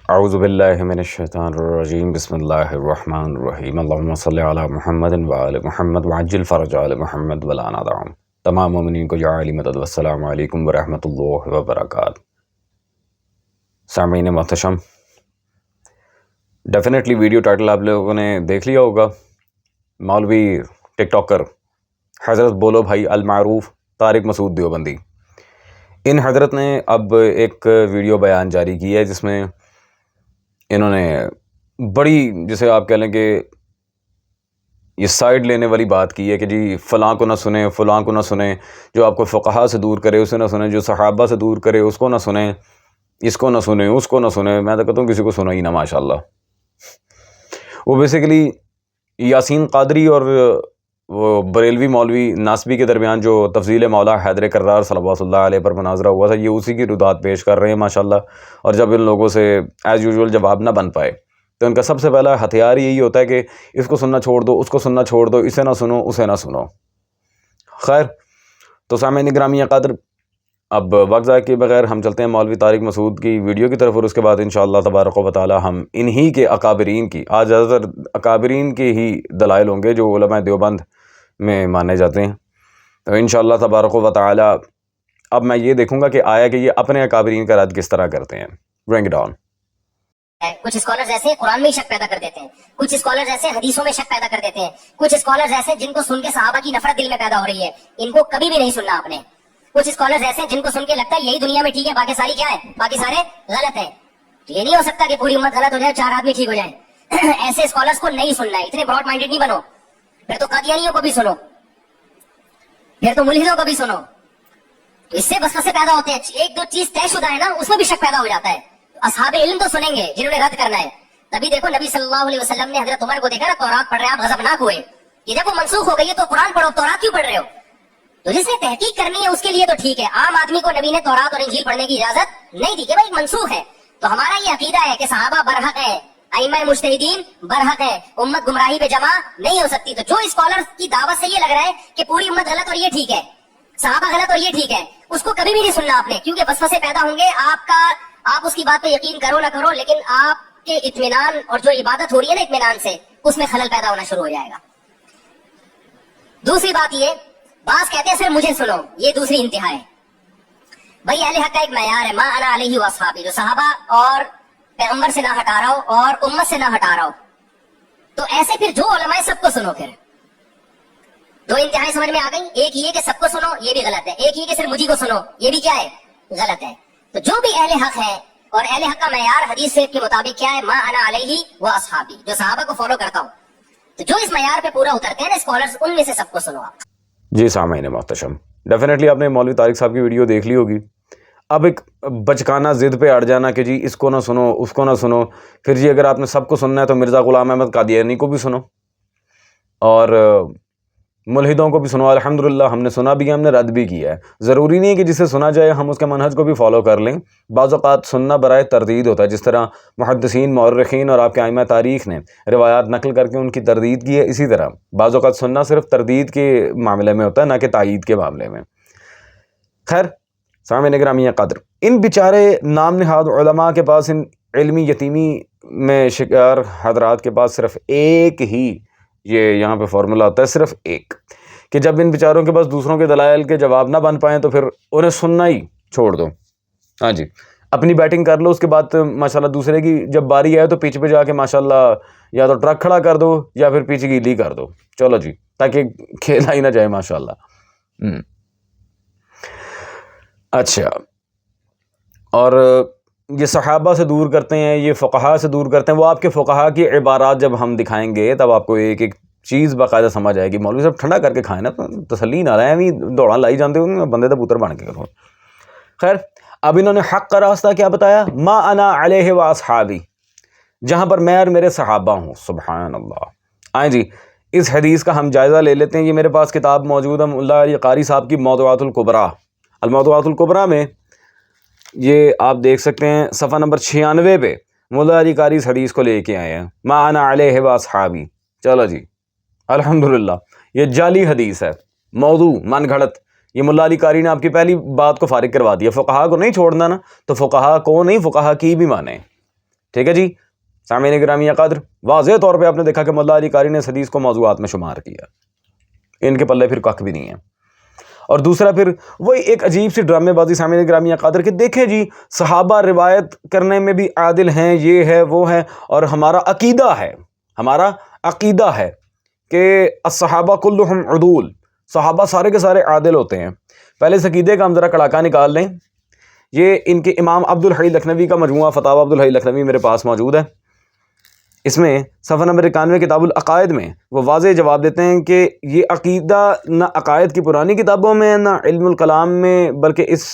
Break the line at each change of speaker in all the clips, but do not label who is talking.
اعوذ باللہ من الشیطان الرجیم بسم اللہ الرحمن الرحیم اللہم صلی علی محمد وآل محمد وعجل فرج آل محمد ولا ندعم۔ تمام مومنین کو یا علی مدد والسلام علیکم ورحمۃ اللہ وبرکاتہ۔ سامعین محتشم، ڈیفینیٹلی ویڈیو ٹائٹل آپ لوگوں نے دیکھ لیا ہوگا۔ مولوی ٹک ٹاکر حضرت بولو بھائی المعروف طارق مسعود دیوبندی، ان حضرت نے اب ایک ویڈیو بیان جاری کی ہے جس میں انہوں نے بڑی، جسے آپ کہہ لیں کہ یہ سائیڈ لینے والی بات کی ہے کہ جی فلاں کو نہ سنیں، فلاں کو نہ سنیں، جو آپ کو فقہا سے دور کرے اسے نہ سنیں، جو صحابہ سے دور کرے اس کو نہ سنیں، اس کو نہ سنیں، اس کو نہ سنیں۔ میں تو کہتا ہوں کسی کو سنا ہی نہ، ماشاءاللہ۔ وہ بیسیکلی یاسین قادری اور وہ بریلوی مولوی ناسبی کے درمیان جو تفضیل مولا حیدر کرار صلوات اللہ علیہ پر مناظرہ ہوا تھا، یہ اسی کی ردات پیش کر رہے ہیں ماشاءاللہ۔ اور جب ان لوگوں سے ایز یوزول جواب نہ بن پائے تو ان کا سب سے پہلا ہتھیار یہی ہوتا ہے کہ اس کو سننا چھوڑ دو، اس کو سننا چھوڑ دو، اسے نہ سنو، اسے نہ سنو۔ خیر، تو سامعین گرامی قدر، اب وقت ضائع کیے بغیر ہم چلتے ہیں مولوی طارق مسعود کی ویڈیو کی طرف، اور اس کے بعد انشاءاللہ تبارک و تعالی ہم انہی کے اکابرین کی، آج زیادہ تر اکابرین کے ہی دلائل ہوں گے جو علماء دیوبند میں مانے جاتے ہیں۔ تو انشاءاللہ تبارک و تعالی اب میں یہ دیکھوں گا کہ آیا کہ یہ اپنے اکابرین کا رد کس طرح کرتے ہیں۔ Bring it on.
کچھ اسکالرز ایسے قرآن میں ہی شک پیدا کر دیتے ہیں، کچھ اسکالرز ایسے حدیثوں میں شک پیدا کر دیتے ہیں، کچھ اسکالرز ایسے جن کو سن کے صحابہ کی نفرت دل میں پیدا ہو رہی ہے، ان کو کبھی بھی نہیں سننا آپ نے۔ کچھ اسکالرز ایسے جن کو سن کے لگتا ہے یہی دنیا میں ٹھیک ہے، باقی ساری کیا ہے، باقی سارے غلط ہیں۔ تو یہ نہیں ہو سکتا کہ پوری امت غلط ہو جائے، 4 آدمی ٹھیک ہو جائیں۔ ایسے اسکالرز کو نہیں سننا ہے، اتنے براڈ مائنڈیڈ نہیں بنو۔ پھر تو قادیانیوں کو بھی سنو، پھر تو ملحدوں کو بھی سنو۔ تو اس سے وسوسے پیدا ہوتے ہیں، ایک دو چیز طے شدہ ہے نا، اس میں بھی شک پیدا ہو جاتا ہے۔ اصحاب علم تو سنیں گے جنہوں نے رد کرنا ہے۔ تبھی دیکھو نبی صلی اللہ علیہ وسلم نے حضرت عمر کو دیکھا نا، تورات پڑھ رہے ہیں آپ، غضبناک ہوئے کہ جب وہ منسوخ ہو گئی ہے تو قرآن پڑھو، تورات کیوں پڑھ رہے ہو؟ تو جس نے تحقیق کرنی ہے اس کے لیے تو ٹھیک ہے، عام آدمی کو نبی نے تورات اور انجیل پڑھنے کی اجازت نہیں دی کہ بھائی منسوخ ہے۔ تو ہمارا یہ عقیدہ ہے کہ صحابہ برحق ہیں، ائمہ مجتہدین برحق ہیں، امت گمراہی پہ جمع نہیں ہو سکتی۔ تو جو اسکالر کی دعوت سے یہ لگ رہا ہے کہ پوری امت غلط اور یہ ٹھیک ہے، صحابہ غلط اور یہ ٹھیک ہے، اس کو کبھی بھی نہیں سننا آپ نے، کیونکہ وسوسے پیدا ہوں گے۔ آپ اس کی بات پہ یقین کرو نہ کرو، لیکن آپ کے اطمینان اور جو عبادت ہو رہی ہے نا اطمینان سے، اس میں خلل پیدا ہونا شروع ہو جائے گا۔ دوسری بات یہ، بعض کہتے ہیں صرف مجھے سنو، یہ دوسری انتہا ہے۔ بھائی اہل حق کا ایک معیار ہے، ما انا علیہ واصحابی، جو صحابہ اور پیغمبر سے نہ ہٹا رہا ہو اور امت سے نہ ہٹا رہا ہو۔ تو ایسے پھر جو علماء سب کو سنو۔ پھر دو انتہائی سمجھ میں آ گئی، ایک یہ کہ سب کو سنو، یہ بھی غلط ہے، ایک یہ کہ صرف مجھے کو سنو، یہ بھی کیا ہے، غلط ہے۔ تو جو بھی اہل حق ہے، اور اہل حق کا معیار حدیث سے کے مطابق کیا ہے، ما انا علیہ و اصحابی، جو صحابہ کو فالو کرتا ہوں۔ تو جو اس معیار پہ پورا اترتے ہیں نا اسکالرز، ان میں سے سب کو سنو آپ۔
جی سامعین محتشم، ڈیفینیٹلی آپ نے مولوی طارق صاحب کی ویڈیو دیکھ لی ہوگی۔ اب ایک بچکانہ ضد پہ اڑ جانا کہ جی اس کو نہ سنو، اس کو نہ سنو، پھر جی اگر آپ نے سب کو سننا ہے تو مرزا غلام احمد قادیانی کو بھی سنو اور ملحدوں کو بھی سنو۔ الحمدللہ ہم نے سنا بھی ہے، ہم نے رد بھی کیا ہے۔ ضروری نہیں کہ جسے سنا جائے ہم اس کے منہج کو بھی فالو کر لیں، بعض اوقات سننا برائے تردید ہوتا ہے، جس طرح محدثین، مورخین اور آپ کے ائمہ تاریخ نے روایات نقل کر کے ان کی تردید کی ہے، اسی طرح بعض اوقات سننا صرف تردید کے معاملے میں ہوتا ہے، نہ کہ تائید کے معاملے میں۔ خیر سامعین گرامی قدر، ان بیچارے نام نہاد علماء کے پاس، ان علمی یتیمی میں شکار حضرات کے پاس صرف ایک ہی یہ یہاں پہ فارمولا ہوتا ہے، صرف ایک، کہ جب ان بیچاروں کے پاس دوسروں کے دلائل کے جواب نہ بن پائیں تو پھر انہیں سننا ہی چھوڑ دو۔ ہاں جی، اپنی بیٹنگ کر لو، اس کے بعد ماشاءاللہ دوسرے کی جب باری آئے تو پیچھے پہ جا کے ماشاءاللہ یا تو ٹرک کھڑا کر دو یا پھر پیچھے گیلی کر دو، چلو جی، تاکہ کھیلا ہی نہ جائے ماشاءاللہ۔ اچھا، اور یہ صحابہ سے دور کرتے ہیں، یہ فقہا سے دور کرتے ہیں، وہ آپ کے فقہا کی عبارات جب ہم دکھائیں گے تب آپ کو ایک ایک چیز باقاعدہ سمجھ آئے گی۔ مولوی صاحب ٹھنڈا کر کے کھائیں نا، تسلی نہ رہے ہیں، دوڑاں لائی جانتے ہوں بندے دا پوتر بن کے کرو۔ خیر، اب انہوں نے حق کا راستہ کیا بتایا، ما انا علیہ و اصحابی، جہاں پر میں اور میرے صحابہ ہوں۔ سبحان اللہ۔ آئیں جی اس حدیث کا ہم جائزہ لے لیتے ہیں۔ یہ میرے پاس کتاب موجود ہے، ملا علی قاری صاحب کی موضوعات الکبریٰ، الموضوعات الکبریٰ میں یہ آپ دیکھ سکتے ہیں صفحہ نمبر 96 پہ ملا علی قاری اس حدیث کو لے کے آئے ہیں، ما انا علیہ و اصحابی۔ چلو جی، الحمدللہ یہ جعلی حدیث ہے، موضوع، من گھڑت۔ یہ ملا علی قاری نے آپ کی پہلی بات کو فارغ کروا دیا۔ فقہا کو نہیں چھوڑنا نا، تو فقہا کو نہیں، فقہا کی بھی مانیں، ٹھیک ہے جی سامعین گرامی قدر، واضح طور پہ آپ نے دیکھا کہ ملا علی قاری نے اس حدیث کو موضوعات میں شمار کیا، ان کے پلے پھر کخ بھی نہیں ہے۔ اور دوسرا پھر وہی ایک عجیب سی ڈرامے بازی سامعین گرامی قدر کہ دیکھیں جی صحابہ روایت کرنے میں بھی عادل ہیں، یہ ہے وہ ہے، اور ہمارا عقیدہ ہے کہ الصحابہ کلہم عدول، صحابہ سارے کے سارے عادل ہوتے ہیں۔ پہلے اس عقیدے کا ہم ذرا کڑاکا نکال لیں۔ یہ ان کے امام عبدالحی لکھنوی کا مجموعہ فتاوی عبدالحی لکھنوی میرے پاس موجود ہے، اس میں صفحہ نمبر 91 کتاب العقائد میں وہ واضح جواب دیتے ہیں کہ یہ عقیدہ نہ عقائد کی پرانی کتابوں میں نہ علم الکلام میں، بلکہ اس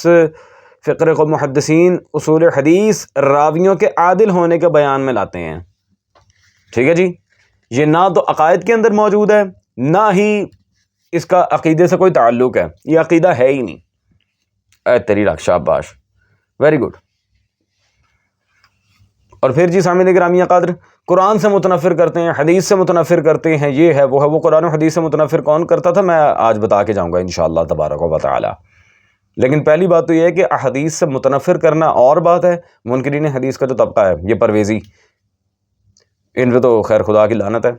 فقرے کو محدثین اصول حدیث راویوں کے عادل ہونے کے بیان میں لاتے ہیں۔ ٹھیک ہے جی، یہ نہ تو عقائد کے اندر موجود ہے، نہ ہی اس کا عقیدے سے کوئی تعلق ہے، یہ عقیدہ ہے ہی نہیں۔ اے تیری رکھ، شاباش، ویری گڈ۔ اور پھر جی سامعین گرامی قدر قرآن سے متنفر کرتے ہیں، حدیث سے متنفر کرتے ہیں، یہ ہے وہ ہے۔ وہ قرآن و حدیث سے متنفر کون کرتا تھا میں آج بتا کے جاؤں گا انشاءاللہ تبارک و تعالی۔ لیکن پہلی بات تو یہ ہے کہ حدیث سے متنفر کرنا اور بات ہے، منکرین حدیث کا جو طبقہ ہے یہ پرویزی، ان پہ تو خیر خدا کی لعنت ہے،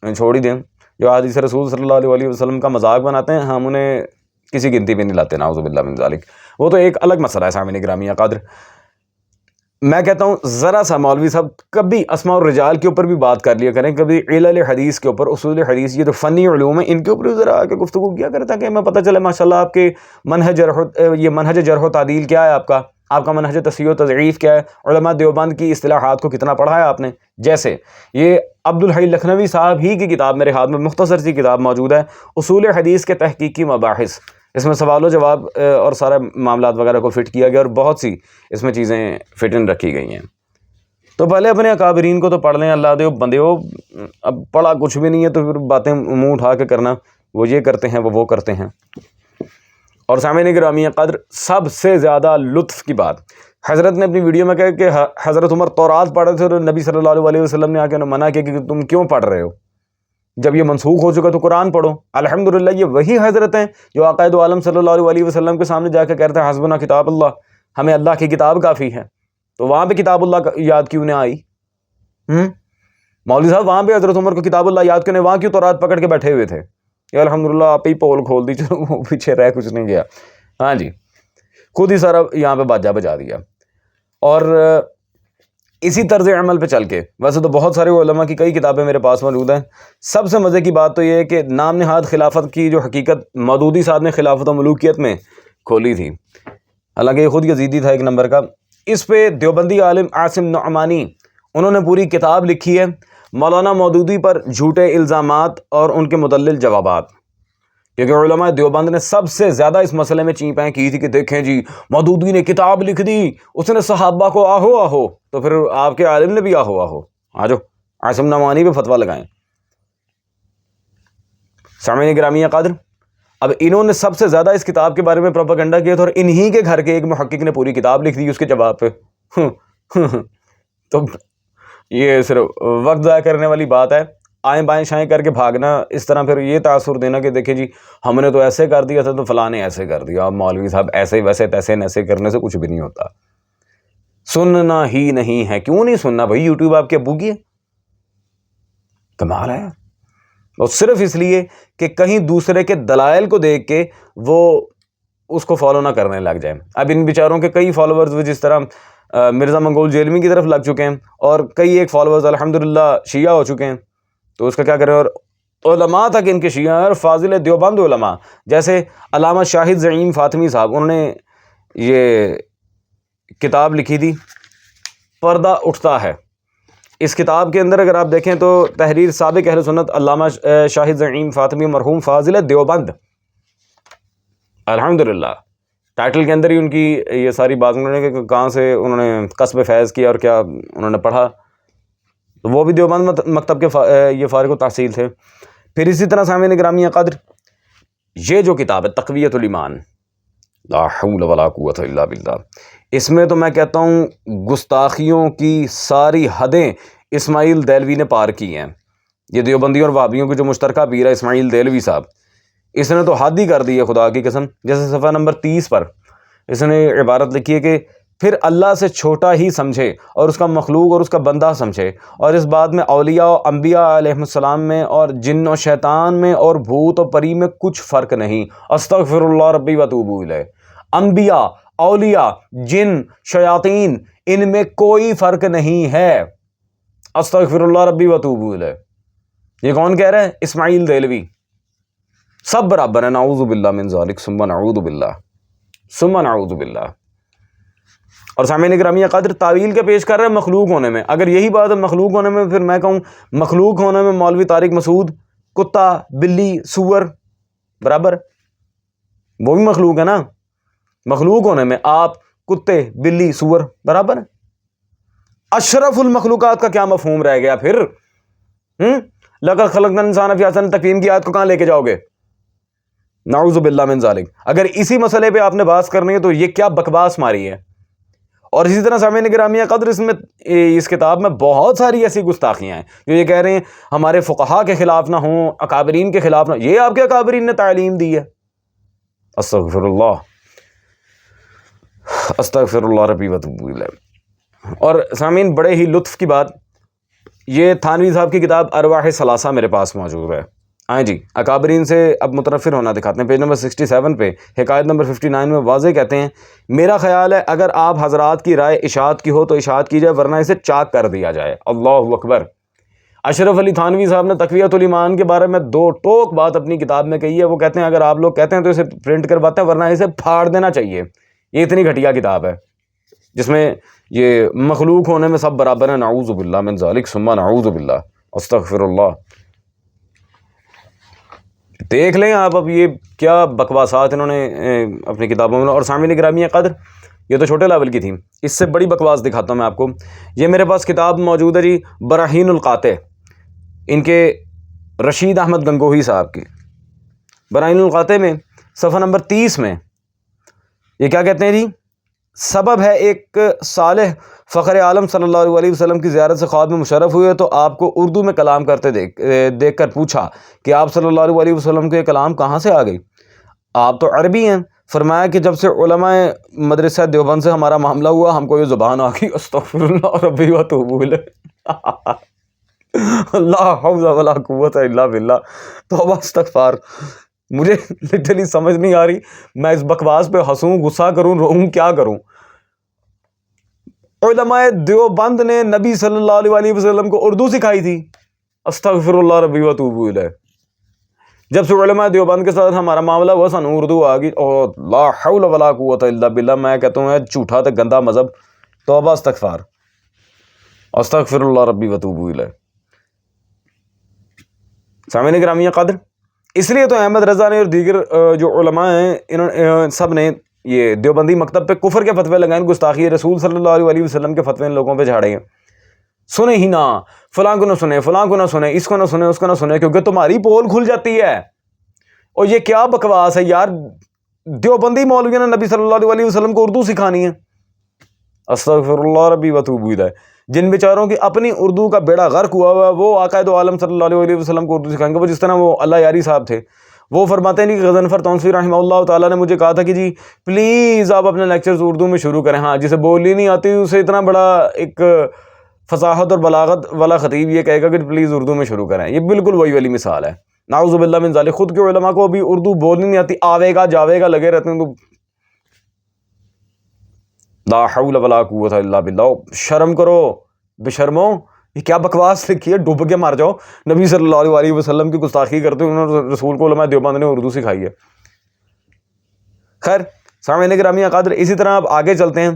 ان چھوڑ ہی دیں۔ جو حدیث رسول صلی اللہ علیہ وسلم کا مذاق بناتے ہیں ہم انہیں کسی گنتی میں نہیں لاتے، نعوذ باللہ من ذالک، وہ تو ایک الگ مسئلہ ہے سامعین گرامی قدر۔ میں کہتا ہوں ذرا سا مولوی صاحب کبھی اسماء الرجال کے اوپر بھی بات کر لیا کریں، کبھی علل حدیث کے اوپر، اصول حدیث، یہ جو فنی علوم ہیں ان کے اوپر بھی ذرا آ کے گفتگو کیا کریں تاکہ ہمیں پتہ چلے ماشاءاللہ آپ کے منہج جرح و تعدیل کیا ہے، آپ کا منہج تصحیح و تضعیف کیا ہے، علماء دیوبند کی اصطلاحات کو کتنا پڑھا ہے آپ نے۔ جیسے یہ عبدالحی لکھنوی صاحب ہی کی کتاب میرے ہاتھ میں مختصر سی کتاب موجود ہے، اصول حدیث کے تحقیقی مباحث، اس میں سوال و جواب اور سارے معاملات وغیرہ کو فٹ کیا گیا اور بہت سی اس میں چیزیں فٹ ان رکھی گئی ہیں۔ تو پہلے اپنے اکابرین کو تو پڑھ لیں، اللہ دے بندے ہو، اب پڑھا کچھ بھی نہیں ہے تو پھر باتیں منہ اٹھا کے کرنا، وہ یہ کرتے ہیں وہ کرتے ہیں۔ اور سامعین گرامی قدر سب سے زیادہ لطف کی بات حضرت نے اپنی ویڈیو میں کہا کہ حضرت عمر تورات پڑھ رہے تھے اور نبی صلی اللہ علیہ وسلم نے آ کے منع کیا کہ تم کیوں پڑھ رہے ہو، جب یہ منسوخ ہو چکا تو قرآن پڑھو۔ الحمدللہ یہ وہی حضرت ہیں جو عقائد عالم صلی اللہ علیہ وسلم کے سامنے جا کے کہتے ہیں حسبنا کتاب اللہ، ہمیں اللہ کی کتاب کافی ہے۔ تو وہاں پہ کتاب اللہ یاد کیوں نہ آئی؟ مولوی صاحب وہاں پہ حضرت عمر کو کتاب اللہ یاد کیوں نہیں، وہاں کیوں تورات پکڑ کے بیٹھے ہوئے تھے؟ یہ الحمدللہ آپ ہی پول کھول دی، چلو پیچھے رہ کچھ نہیں گیا، ہاں جی خود ہی سارا یہاں پہ باجا بجا دیا۔ اور اسی طرز عمل پہ چل کے ویسے تو بہت سارے علماء کی کئی کتابیں میرے پاس موجود ہیں۔ سب سے مزے کی بات تو یہ ہے کہ نام نہاد خلافت کی جو حقیقت مودودی صاحب نے خلافت و ملوکیت میں کھولی تھی، حالانکہ یہ خود یزیدی تھا ایک نمبر کا، اس پہ دیوبندی عالم عاصم نعمانی انہوں نے پوری کتاب لکھی ہے مولانا مودودی پر جھوٹے الزامات اور ان کے مدلل جوابات، کیونکہ علماء دیوبند نے سب سے زیادہ اس مسئلے میں چینپیں کی تھی کہ دیکھیں جی مودودی نے کتاب لکھ دی، اس نے صحابہ کو آہو آہو، تو پھر آپ کے عالم نے بھی آہو آہو، آجو عاصم نعمانی پہ فتویٰ لگائیں۔ سامعین گرامی قدر اب انہوں نے سب سے زیادہ اس کتاب کے بارے میں پروپیگنڈا کیا تھا اور انہی کے گھر کے ایک محقق نے پوری کتاب لکھ دی اس کے جواب پہ۔ تو یہ صرف وقت ضائع کرنے والی بات ہے، آئیں بائیں شائیں کر کے بھاگنا، اس طرح پھر یہ تاثر دینا کہ دیکھیں جی ہم نے تو ایسے کر دیا تھا تو فلاں نے ایسے کر دیا، مولوی صاحب ایسے ویسے تیسے نیسے کرنے سے کچھ بھی نہیں ہوتا، سننا ہی نہیں ہے۔ کیوں نہیں سننا بھائی؟ یوٹیوب آپ کے ابو کی ہے، کمال ہے، اور صرف اس لیے کہ کہیں دوسرے کے دلائل کو دیکھ کے وہ اس کو فالو نہ کرنے لگ جائیں۔ اب ان بیچاروں کے کئی فالوورز جس طرح مرزا منگول جیلمی کی طرف لگ چکے ہیں اور کئی ایک فالوورز الحمدللہ شیعہ ہو چکے ہیں، تو اس کا کیا کریں؟ اور علماء تک ان کے شیعہ اور فاضل دیوبند علماء جیسے علامہ شاہد زعیم فاطمی صاحب، انہوں نے یہ کتاب لکھی تھی پردہ اٹھتا ہے۔ اس کتاب کے اندر اگر آپ دیکھیں تو تحریر سابق اہل سنت علامہ شاہد زعیم فاطمی مرحوم فاضل دیوبند، الحمدللہ ٹائٹل کے اندر ہی ان کی یہ ساری بات انہوں نے کہ کہاں سے انہوں نے کسب فیض کیا اور کیا انہوں نے پڑھا، تو وہ بھی دیوبند مکتب کے یہ فارغ التحصیل تھے۔ پھر اسی طرح سامعین گرامی قدر یہ جو کتاب ہے تقویۃ الایمان، لا حول ولا قوۃ الا باللہ، اس میں تو میں کہتا ہوں گستاخیوں کی ساری حدیں اسماعیل دہلوی نے پار کی ہیں۔ یہ دیوبندیوں اور وہابیوں کے جو مشترکہ پیر ہے اسماعیل دہلوی صاحب، اس نے تو حد ہی کر دی ہے خدا کی قسم۔ جیسے صفحہ نمبر 30 پر اس نے عبارت لکھی ہے کہ پھر اللہ سے چھوٹا ہی سمجھے اور اس کا مخلوق اور اس کا بندہ سمجھے، اور اس بات میں اولیاء و انبیاء علیہ السلام میں اور جن و شیطان میں اور بھوت و پری میں کچھ فرق نہیں۔ استغفر اللہ ربی و اتوب الیہ۔ انبیاء، اولیاء، جن، شیاطین، ان میں کوئی فرق نہیں ہے۔ استغفر اللہ ربی و اتوب الیہ۔ یہ کون کہہ رہا ہے؟ اسماعیل دہلوی۔ سب برابر ہیں، نعوذ باللہ من ذالک ثم نعوذ باللہ ثم نعوذ باللہ۔ اور سامعین گرامی قدر تعویل کے پیش کر رہے ہیں مخلوق ہونے میں۔ اگر یہی بات ہے مخلوق ہونے میں، پھر میں کہوں مخلوق ہونے میں مولوی طارق مسعود کتا، بلی، سور برابر، وہ بھی مخلوق ہے نا۔ مخلوق ہونے میں آپ، کتے، بلی، سور برابر۔ اشرف المخلوقات کا کیا مفہوم رہ گیا پھر؟ لقد خلقنا الانسان فی احسن تقویم کی آیت کو کہاں لے کے جاؤ گے؟ نعوذ باللہ من ذالک۔ اگر اسی مسئلے پہ آپ نے بحث کرنی ہے تو یہ کیا بکواس ماری ہے۔ اور اسی طرح سامعین گرامی قدر اس کتاب میں بہت ساری ایسی گستاخیاں ہیں جو یہ کہہ رہے ہیں ہمارے فقہا کے خلاف نہ ہوں، اکابرین کے خلاف نہ۔ یہ آپ کے اکابرین نے تعلیم دی ہے؟ استغفر اللہ، استغفر اللہ ربی و اتوب الیہ۔ اور سامعین بڑے ہی لطف کی بات، یہ تھانوی صاحب کی کتاب ارواح ثلاثہ میرے پاس موجود ہے۔ آئیں جی اکابرین سے اب متنفر ہونا دکھاتے ہیں۔ پیج نمبر 67 پہ حکایت نمبر 59 میں واضح کہتے ہیں، میرا خیال ہے اگر آپ حضرات کی رائے اشاعت کی ہو تو اشاعت کی جائے، ورنہ اسے چاک کر دیا جائے۔ اللہ اکبر۔ اشرف علی تھانوی صاحب نے تقویۃ الایمان کے بارے میں دو ٹوک بات اپنی کتاب میں کہی ہے۔ وہ کہتے ہیں اگر آپ لوگ کہتے ہیں تو اسے پرنٹ کرواتے ہیں، ورنہ اسے پھاڑ دینا چاہیے۔ یہ اتنی گھٹیا کتاب ہے جس میں یہ مخلوق ہونے میں سب برابر ہیں۔ نعوذ باللہ من ذالک ثم نعوذ باللہ، استغفر اللہ۔ دیکھ لیں آپ اب یہ کیا بکواسات انہوں نے اپنی کتابوں میں۔ اور سامعین گرامی قدر یہ تو چھوٹے لیول کی تھی، اس سے بڑی بکواس دکھاتا ہوں میں آپ کو۔ یہ میرے پاس کتاب موجود ہے جی، براہین القاطع، ان کے رشید احمد گنگوہی صاحب کی۔ براہین القاطع میں صفحہ نمبر 30 میں یہ کیا کہتے ہیں جی، سبب ہے ایک صالح فخر عالم صلی اللہ علیہ وسلم کی زیارت سے خواب میں مشرف ہوئے تو آپ کو اردو میں کلام کرتے دیکھ کر پوچھا کہ آپ صلی اللہ علیہ وسلم کے کلام کہاں سے آ گئی؟ آپ تو عربی ہیں۔ فرمایا کہ جب سے علماء مدرسہ دیوبند سے ہمارا معاملہ ہوا ہم کو یہ زبان آ گئی۔ استغفر اللہ ربی و اتوب الیہ۔ اللہ حول ولا قوت الا باللہ۔ توبہ استغفار۔ مجھے لٹرلی سمجھ نہیں آ رہی میں اس بکواس پہ ہنسوں، غصہ کروں، روؤں، کیا کروں۔ علماء دیوبند نے نبی صلی اللہ علیہ وسلم کو اردو سکھائی تھی۔ استغفر اللہ ربی و اتوب الیہ۔ جب سے علماء دیوبند کے ساتھ ہمارا معاملہ ہوا سانو اردو آ گئی۔ اور لا حول ولا قوت الا باللہ۔ میں کہتا ہوں جھوٹا تے گندا مذہب۔ توبہ استغفار، استغفر اللہ ربی و اتوب الیہ۔ سامعین گرامی قدر، اس لیے تو احمد رضا نے اور دیگر جو علماء ہیں انہوں سب نے یہ دیوبندی مکتب پہ کفر کے فتوے لگائے، گستاخی رسول صلی اللہ علیہ وسلم کے فتوے ان لوگوں پہ جھاڑے ہیں۔ سنے ہی نہ، فلاں کو نہ سنے، فلاں کو نہ سنے، اس کو نہ سنے، اس کو نہ سنے، کیونکہ تمہاری پول کھل جاتی ہے۔ اور یہ کیا بکواس ہے یار، دیوبندی مولویوں نے نبی صلی اللہ علیہ وسلم کو اردو سکھانی ہے۔ استغفر اللہ ربی و اتوب الیہ۔ جن بیچاروں کی اپنی اردو کا بیڑا غرق ہوا ہوا ہے وہ آقا دو عالم صلی اللہ علیہ وسلم کو اردو سکھائیں گے۔ وہ جس طرح وہ اللہ یاری صاحب تھے، وہ فرماتے ہیں کہ غضنفر تونسوی رحمہ اللہ تعالیٰ نے مجھے کہا تھا کہ جی پلیز آپ اپنے لیکچرز اردو میں شروع کریں۔ ہاں، جسے بولی نہیں آتی اسے اتنا بڑا ایک فصاحت اور بلاغت والا خطیب یہ کہے گا کہ پلیز اردو میں شروع کریں، یہ بالکل وہی والی مثال ہے۔ نعوذ باللہ من ذالک۔ خود کے علماء کو ابھی اردو بولنی نہیں آتی، آوے گا جاوے گا لگے رہتے ہیں۔ تو لا حول ولا قوت الا باللہ۔ شرم کرو بے شرمو، یہ کیا بکواس لکھی ہے، ڈوب کے مار جاؤ۔ نبی صلی اللہ علیہ وسلم کی گستاخی کرتے انہوں نے رسول کو علماء دیوبند نے اردو سکھائی ہے۔ خیر سامعین گرامی قدر، اسی طرح آپ آگے چلتے ہیں۔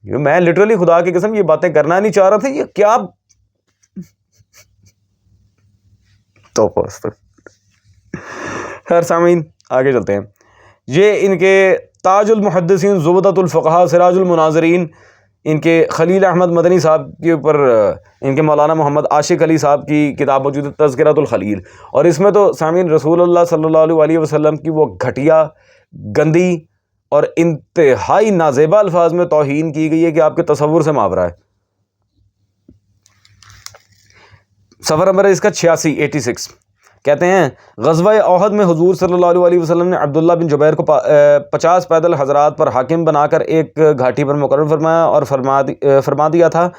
میں لٹرلی خدا کی قسم یہ باتیں کرنا نہیں چاہ رہا تھا، یہ کیا تو خیر سامعین آگے چلتے ہیں۔ یہ ان کے تاج المحدثین، زبدۃ الفقہاء، سراج المناظرین، ان کے خلیل احمد مدنی صاحب کے اوپر ان کے مولانا محمد عاشق علی صاحب کی کتاب موجود ہے، تذکرۃ الخلیل۔ اور اس میں تو سامعین رسول اللہ صلی اللہ علیہ وسلم کی وہ گھٹیا، گندی اور انتہائی نازیبا الفاظ میں توہین کی گئی ہے کہ آپ کے تصور سے ماورا ہے۔ صفحہ نمبر ہے اس کا 86۔ کہتے ہیں غزوہ احد میں حضور صلی اللہ علیہ وسلم نے عبداللہ بن جبیر کو 50 پیدل حضرات پر حاکم بنا کر ایک گھاٹی پر مقرر فرمایا اور فرما دیا تھا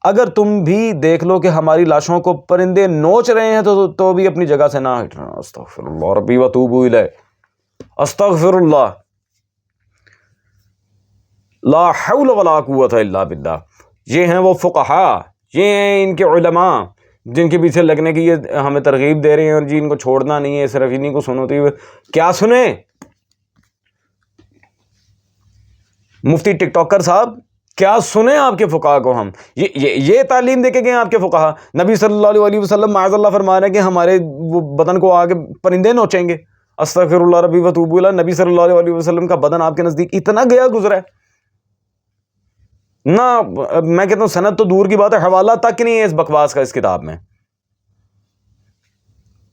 اگر تم بھی دیکھ لو کہ ہماری لاشوں کو پرندے نوچ رہے ہیں تو بھی اپنی جگہ سے نہ ہٹنا۔ استغفر اللہ ربی وتوب الیہ، استغفر اللہ، لا حول ولا قوت الا باللہ۔ یہ ہیں وہ فقہا، یہ ہیں ان کے علماء جن کے پیچھے لگنے کی یہ ہمیں ترغیب دے رہے ہیں، اور جی ان کو چھوڑنا نہیں ہے، صرف انہیں کو سنوتی ہوئے کیا سنیں؟ مفتی ٹک ٹاکر صاحب کیا سنیں آپ کے فقہا کو ہم؟ یہ تعلیم دے کے گئے آپ کے فقہا؟ نبی صلی اللہ علیہ وسلم معاذ اللہ فرما رہے ہیں کہ ہمارے وہ بدن کو آگے پرندے نوچیں گے۔ استغفر اللہ ربی وتوب الیہ۔ نبی صلی اللہ علیہ وسلم کا بدن آپ کے نزدیک اتنا گیا گزرا ہے نہ، میں کہتا ہوں سند تو دور کی بات ہے، حوالہ تک نہیں ہے اس بکواس کا اس کتاب میں۔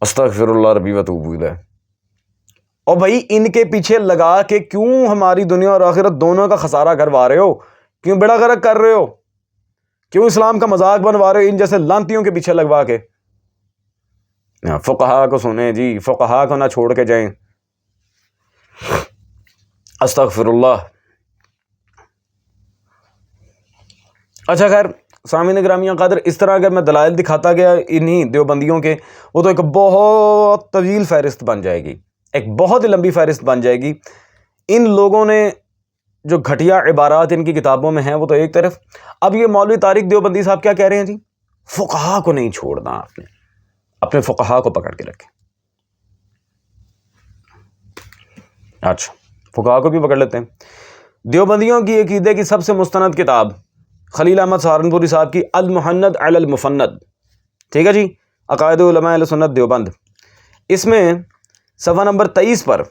استغفر اللہ ربی وتوب الیہ۔ اور بھائی ان کے پیچھے لگا کے کیوں ہماری دنیا اور آخرت دونوں کا خسارہ کروا رہے ہو؟ کیوں بیڑا غرق کر رہے ہو؟ کیوں اسلام کا مذاق بنوا رہے ہو ان جیسے لانتیوں کے پیچھے لگوا کے؟ فقہا کو سنیں جی، فقہا کو نہ چھوڑ کے جائیں۔ استغفر اللہ۔ اچھا خیر سامعین گرامی قدر، اس طرح اگر میں دلائل دکھاتا گیا انہی دیوبندیوں کے، وہ تو ایک بہت طویل فہرست بن جائے گی، ایک بہت ہی لمبی فہرست بن جائے گی۔ ان لوگوں نے جو گھٹیا عبارات ان کی کتابوں میں ہیں وہ تو ایک طرف، اب یہ مولوی طارق دیوبندی صاحب کیا کہہ رہے ہیں جی؟ فقہا کو نہیں چھوڑنا، آپ نے اپنے فقہا کو پکڑ کے رکھیں۔ اچھا فقہا کو بھی پکڑ لیتے ہیں۔ دیوبندیوں کی عقیدے کی سب سے مستند کتاب خلیل احمد سہارنپوری صاحب کی المحند علی المفند، ٹھیک ہے جی، عقائد علماء اہل سنت دیوبند، اس میں صفحہ نمبر 23 پر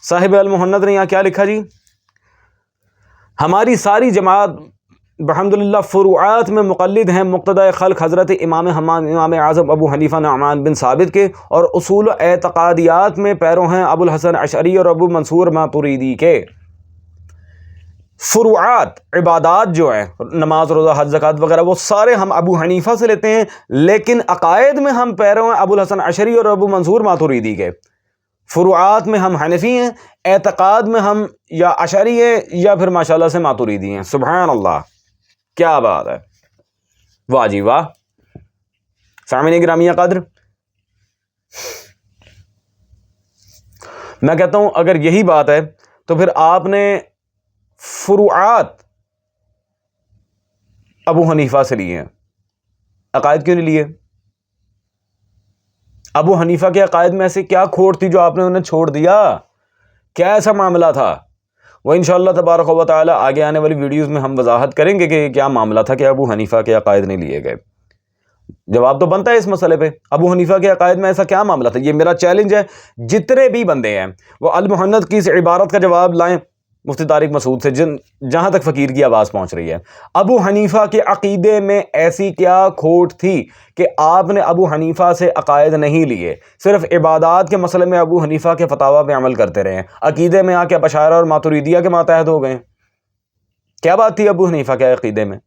صاحب المحند نے یہاں کیا لکھا جی؟ ہماری ساری جماعت بحمدللہ فروعات میں مقلد ہیں مقتدى خلق حضرت امام اعظم ابو حنیفہ نعمان بن ثابت کے، اور اصول و اعتقادیات میں پیرو ہیں ابو الحسن اشعری اور ابو منصور ماتوریدی کے۔ فروعات عبادات جو ہیں نماز روزہ حج زکوٰۃ وغیرہ وہ سارے ہم ابو حنیفہ سے لیتے ہیں، لیکن عقائد میں ہم پیرو ہیں ابو الحسن اشعری اور ابو منصور ماتوریدی کے۔ فروعات میں ہم حنفی ہیں، اعتقاد میں ہم یا اشعری ہیں یا پھر ماشاءاللہ سے ماتوریدی ہیں۔ سبحان اللہ، کیا بات ہے، واہ جی واہ۔ سامعین گرامی قدر، میں کہتا ہوں اگر یہی بات ہے تو پھر آپ نے فروعات ابو حنیفہ سے لیے ہیں، عقائد کیوں نہیں لیے؟ ابو حنیفہ کے عقائد میں ایسی کیا کھوٹ تھی جو آپ نے انہیں چھوڑ دیا؟ کیا ایسا معاملہ تھا؟ وہ انشاءاللہ تبارک و تعالی آگے آنے والی ویڈیوز میں ہم وضاحت کریں گے کہ کیا معاملہ تھا کہ ابو حنیفہ کے عقائد نہیں لیے گئے۔ جواب تو بنتا ہے اس مسئلے پہ، ابو حنیفہ کے عقائد میں ایسا کیا معاملہ تھا؟ یہ میرا چیلنج ہے، جتنے بھی بندے ہیں وہ المحند کی اس عبارت کا جواب لائیں مفتی طارق مسعود سے، جہاں تک فقیر کی آواز پہنچ رہی ہے۔ ابو حنیفہ کے عقیدے میں ایسی کیا کھوٹ تھی کہ آپ نے ابو حنیفہ سے عقائد نہیں لیے، صرف عبادات کے مسئلے میں ابو حنیفہ کے فتاویٰ پہ عمل کرتے رہے ہیں، عقیدے میں آ کے اشاعرہ اور ماتوریدیہ کے ماتحت ہو گئے؟ کیا بات تھی ابو حنیفہ کے عقیدے میں؟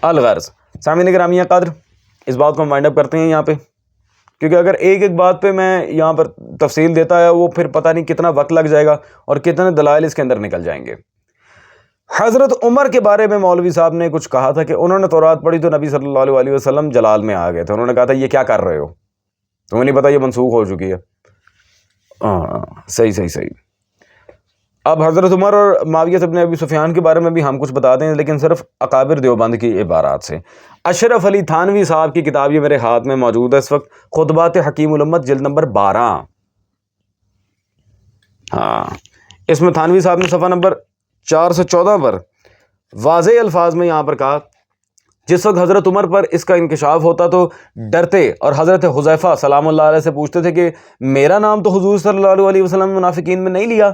الغرض سامعین گرامی قدر، اس بات کو ہم وائنڈ اپ کرتے ہیں یہاں پہ، کیونکہ اگر ایک ایک بات پہ میں یہاں پر تفصیل دیتا ہے وہ پھر پتہ نہیں کتنا وقت لگ جائے گا اور کتنے دلائل اس کے اندر نکل جائیں گے۔ حضرت عمر کے بارے میں مولوی صاحب نے کچھ کہا تھا کہ انہوں نے تورات پڑھی تو نبی صلی اللہ علیہ وسلم جلال میں آ گئے تھے، انہوں نے کہا تھا یہ کیا کر رہے ہو، تمہیں نہیں پتہ یہ منسوخ ہو چکی ہے۔ صحیح۔ اب حضرت عمر اور معاویہ ابن ابی سفیان کے بارے میں بھی ہم کچھ بتا دیں، لیکن صرف اکابر دیوبند کی عبارات سے۔ اشرف علی تھانوی صاحب کی کتاب یہ میرے ہاتھ میں موجود ہے اس وقت، خطبات حکیم الامت جلد نمبر 12۔ اس میں تھانوی صاحب نے صفحہ نمبر 414 پر واضح الفاظ میں یہاں پر کہا، جس وقت حضرت عمر پر اس کا انکشاف ہوتا تو ڈرتے اور حضرت حذیفہ سلام اللہ علیہ سے پوچھتے تھے کہ میرا نام تو حضور صلی اللہ علیہ وسلم منافقین میں نہیں لیا۔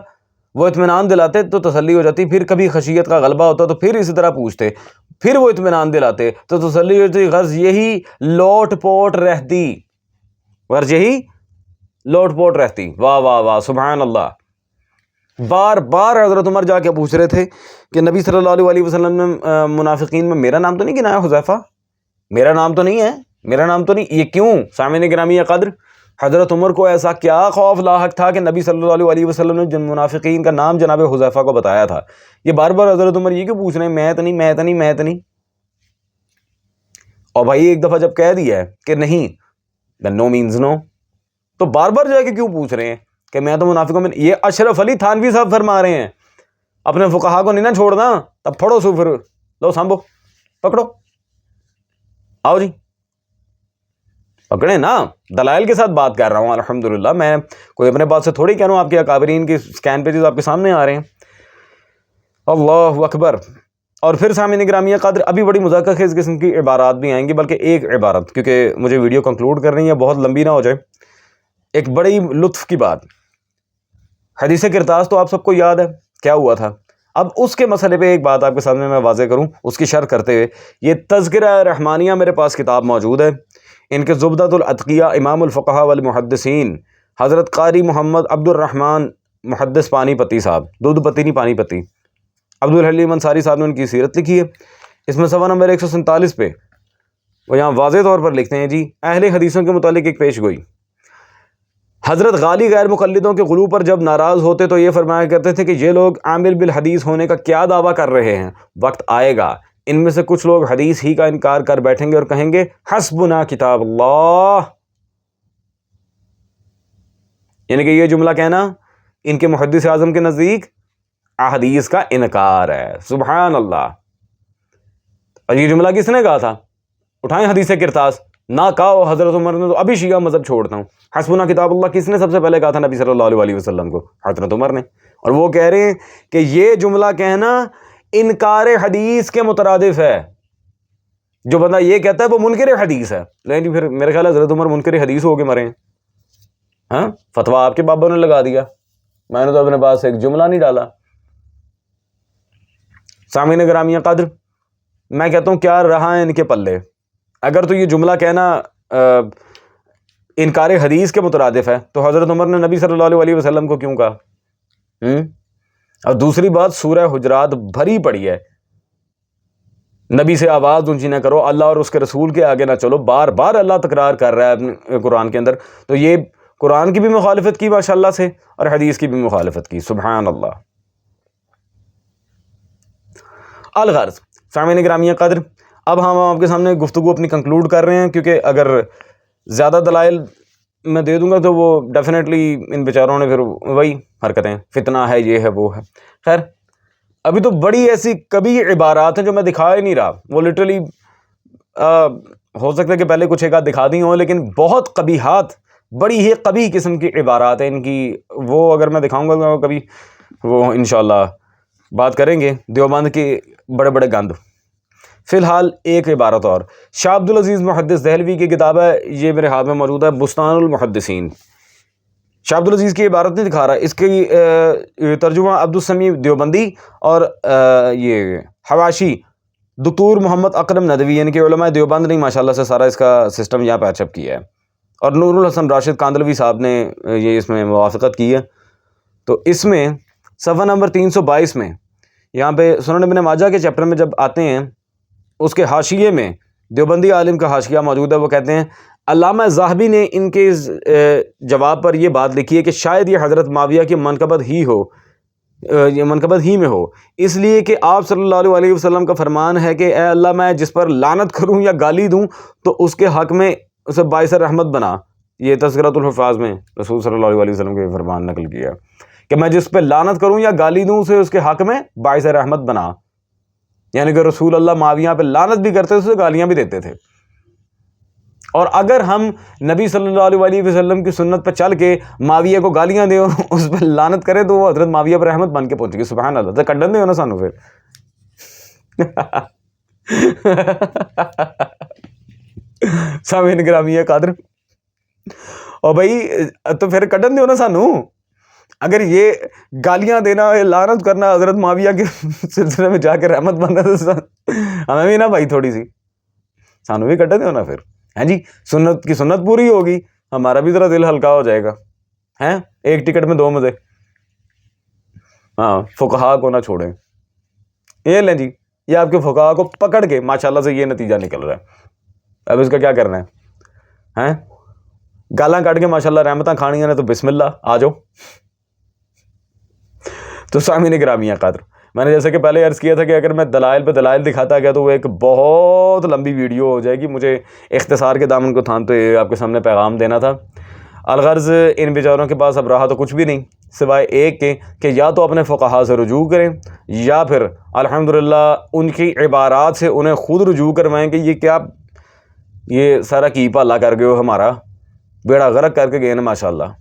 وہ اطمینان دلاتے تو تسلی ہو جاتی، پھر کبھی خشیت کا غلبہ ہوتا تو پھر اسی طرح پوچھتے، پھر وہ اطمینان دلاتے تو تسلی ہو جاتی، غرض یہی لوٹ پوٹ رہتی، واہ واہ واہ سبحان اللہ۔ بار بار حضرت عمر جا کے پوچھ رہے تھے کہ نبی صلی اللہ علیہ وسلم نے منافقین میں میرا نام تو نہیں گنایا حذیفہ، میرا نام تو نہیں ہے، میرا نام تو نہیں. یہ کیوں سامعین گرامی قدر؟ حضرت عمر کو ایسا کیا خوف لاحق تھا کہ نبی صلی اللہ علیہ وسلم نے جن منافقین کا نام جناب حذیفہ کو بتایا تھا. یہ بار بار حضرت عمر یہ کیوں پوچھ رہے ہیں میں تو نہیں میں تو نہیں میں تو نہیں. اور بھائی ایک دفعہ جب کہہ دیا ہے کہ نہیں then no means no, تو بار بار جا کے کیوں پوچھ رہے ہیں کہ میں تو منافقوں میں. یہ اشرف علی تھانوی صاحب فرما رہے ہیں اپنے فقہا کو نہیں نہ چھوڑنا. تب پڑھو سو پھر لو سانبو پکڑو آؤ جی پکڑے نا. دلائل کے ساتھ بات کر رہا ہوں الحمدللہ. میں کوئی اپنے بات سے تھوڑی کہہ رہا ہوں. آپ کے اکابرین کی سکین پیجز آپ کے سامنے آ رہے ہیں. اللہ اکبر. اور پھر سامعین گرامی قدر ابھی بڑی مذاکرہ خیز قسم کی عبارات بھی آئیں گی, بلکہ ایک عبارت کیونکہ مجھے ویڈیو کنکلوڈ کرنی ہے, بہت لمبی نہ ہو جائے. ایک بڑی لطف کی بات, حدیث کرتاس تو آپ سب کو یاد ہے کیا ہوا تھا. اب اس کے مسئلے پہ ایک بات آپ کے سامنے میں واضح کروں, اس کی شرح کرتے ہوئے. یہ تذکرہ رحمانیہ میرے پاس کتاب موجود ہے. ان کے زبدۃ الاتقیاء امام الفقہاء والمحدثین حضرت قاری محمد عبد الرحمن محدث پانی پتی صاحب, دودھ پتی نہیں پانی پتی, عبد الحلیم انصاری صاحب نے ان کی سیرت لکھی ہے. اس میں صفحہ نمبر 147 پہ وہ یہاں واضح طور پر لکھتے ہیں جی اہل حدیثوں کے متعلق ایک پیش گوئی. حضرت غالی غیر مقلدوں کے غلو پر جب ناراض ہوتے تو یہ فرمایا کرتے تھے کہ یہ لوگ عامل بالحدیث ہونے کا کیا دعویٰ کر رہے ہیں. وقت آئے گا ان میں سے کچھ لوگ حدیث ہی کا انکار کر بیٹھیں گے اور کہیں گے حسبنا کتاب اللہ. یعنی کہ یہ جملہ کہنا ان کے محدث اعظم کے نزدیک احادیث کا انکار ہے. سبحان اللہ. اور یہ جملہ کس نے کہا تھا؟ اٹھائیں حدیث کرتاس. نہ کہا حضرت عمر نے تو ابھی شیعہ مذہب چھوڑتا ہوں. حسبنا کتاب اللہ کس نے سب سے پہلے کہا تھا؟ نبی صلی اللہ علیہ وسلم کو, حضرت عمر نے. اور وہ کہہ رہے ہیں کہ یہ جملہ کہنا انکار حدیث کے مترادف ہے. جو بندہ یہ کہتا ہے وہ منکر حدیث ہے. لیکن پھر میرے خیال ہے حضرت عمر منکر حدیث ہو کے مرے ہیں. ہاں فتویٰ آپ کے بابوں نے لگا دیا, میں نے تو اپنے پاس ایک جملہ نہیں ڈالا. سامعین گرامی قدر, میں کہتا ہوں کیا رہا ہے ان کے پلے. اگر تو یہ جملہ کہنا انکار حدیث کے مترادف ہے تو حضرت عمر نے نبی صلی اللہ علیہ وسلم کو کیوں کہا؟ اور دوسری بات سورہ حجرات بھری پڑی ہے, نبی سے آواز اونچی نہ کرو, اللہ اور اس کے رسول کے آگے نہ چلو. بار بار اللہ تکرار کر رہا ہے اپنے قرآن کے اندر. تو یہ قرآن کی بھی مخالفت کی ماشاءاللہ سے اور حدیث کی بھی مخالفت کی. سبحان اللہ. الغرض سامعین گرامی قدر, اب ہم آپ کے سامنے گفتگو اپنی کنکلوڈ کر رہے ہیں, کیونکہ اگر زیادہ دلائل میں دے دوں گا تو وہ ڈیفینیٹلی ان بیچاروں نے پھر وہی حرکتیں, فتنہ ہے یہ ہے وہ ہے. خیر ابھی تو بڑی ایسی کبھی عبارات ہیں جو میں دکھا ہی نہیں رہا. وہ لٹرلی ہو سکتا ہے کہ پہلے کچھ ایک آدھ دکھا دی ہوں, لیکن بہت قبیحات, بڑی ہی قبیح قسم کی عبارات ہیں ان کی. وہ اگر میں دکھاؤں گا کبھی وہ انشاءاللہ بات کریں گے دیوبند کے بڑے بڑے گند. فی الحال ایک عبارت اور, شاہ عبد العزیز محدث دہلوی کی کتاب ہے, یہ میرے ہاتھ میں موجود ہے, بستان المحدثین. شاہ عبد العزیز کی عبارت نہیں دکھا رہا, اس کی ترجمہ عبد السمیع دیوبندی اور یہ حواشی دکتور محمد اکرم ندوی, یعنی کہ علماء دیوبند نے ماشاءاللہ سے سارا اس کا سسٹم یہاں پیچ اپ کیا ہے. اور نور الحسن راشد کاندلوی صاحب نے یہ اس میں موافقت کی ہے. تو اس میں صفحہ نمبر 322 میں یہاں پہ سنن ابن ماجہ کے چیپٹر میں جب آتے ہیں, اس کے حاشیے میں دیوبندی عالم کا حاشیہ موجود ہے. وہ کہتے ہیں علامہ ذہبی نے ان کے جواب پر یہ بات لکھی ہے کہ شاید یہ حضرت معاویہ کی منقبت ہی ہو, یہ منقبت ہی میں ہو, اس لیے کہ آپ صلی اللہ علیہ وسلم کا فرمان ہے کہ اے اللہ میں جس پر لعنت کروں یا گالی دوں تو اس کے حق میں اسے باعث رحمت بنا. یہ تذکرۃ الحفاظ میں رسول صلی اللہ علیہ وسلم کے فرمان نقل کیا کہ میں جس پہ لعنت کروں یا گالی دوں اسے اس کے حق میں باعث رحمت بنا. یعنی کہ رسول اللہ معاویہ پہ لعنت بھی کرتے تھے, اسے گالیاں بھی دیتے تھے. اور اگر ہم نبی صلی اللہ علیہ وسلم کی سنت پہ چل کے معاویہ کو گالیاں دیں اور اس پہ لعنت کریں تو وہ حضرت معاویہ پر رحمت بن کے پہنچے گی. سبحان اللہ. تو کڈن دے ہو نا سانو پھر. سامعین گرامی قادر, اور بھائی تو پھر کڈن دے ہو نا سانو. اگر یہ گالیاں دینا, لعنت کرنا حضرت معاویہ کے سلسلے میں جا کے رحمت بننا تو ہمیں بھی نا بھائی تھوڑی سی سانو بھی کٹے دے ہونا پھر. ہیں جی سنت کی سنت پوری ہوگی, ہمارا بھی ذرا دل ہلکا ہو جائے گا. ہیں ایک ٹکٹ میں 2 مزے. ہاں فقہا کو نہ چھوڑیں. یہ لیں جی, یہ آپ کے فقہا کو پکڑ کے ماشاءاللہ سے یہ نتیجہ نکل رہا ہے. اب اس کا کیا کرنا ہے ہیں؟ گالاں کٹ کے ماشاء اللہ رحمتاں کھانیاں نے تو بسم اللہ آ جاؤ. تو سامعین گرامی قدر، میں نے جیسے کہ پہلے عرض کیا تھا کہ اگر میں دلائل پہ دلائل دکھاتا گیا تو وہ ایک بہت لمبی ویڈیو ہو جائے گی. مجھے اختصار کے دامن کو تھامتے آپ کے سامنے پیغام دینا تھا. الغرض ان بیچاروں کے پاس اب رہا تو کچھ بھی نہیں سوائے ایک کے کہ یا تو اپنے فقہا سے رجوع کریں یا پھر الحمدللہ ان کی عبارات سے انہیں خود رجوع کروائیں کہ یہ کیا، یہ سارا کی پالا کر گئے ہو، ہمارا بیڑا غرق کر کے گئے نا ماشاء اللہ.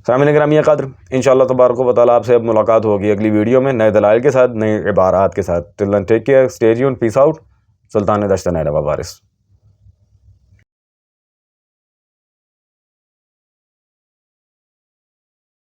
سامعین گرامی قدر، انشاءاللہ تبارک و تعالیٰ آپ سے اب ملاقات ہوگی اگلی ویڈیو میں نئے دلائل کے ساتھ، نئے عبارات کے ساتھ. ٹل دین ٹیک کیئر، اسٹے ٹیونڈ، پیس آؤٹ. سلطان دشت نیرہ وارث.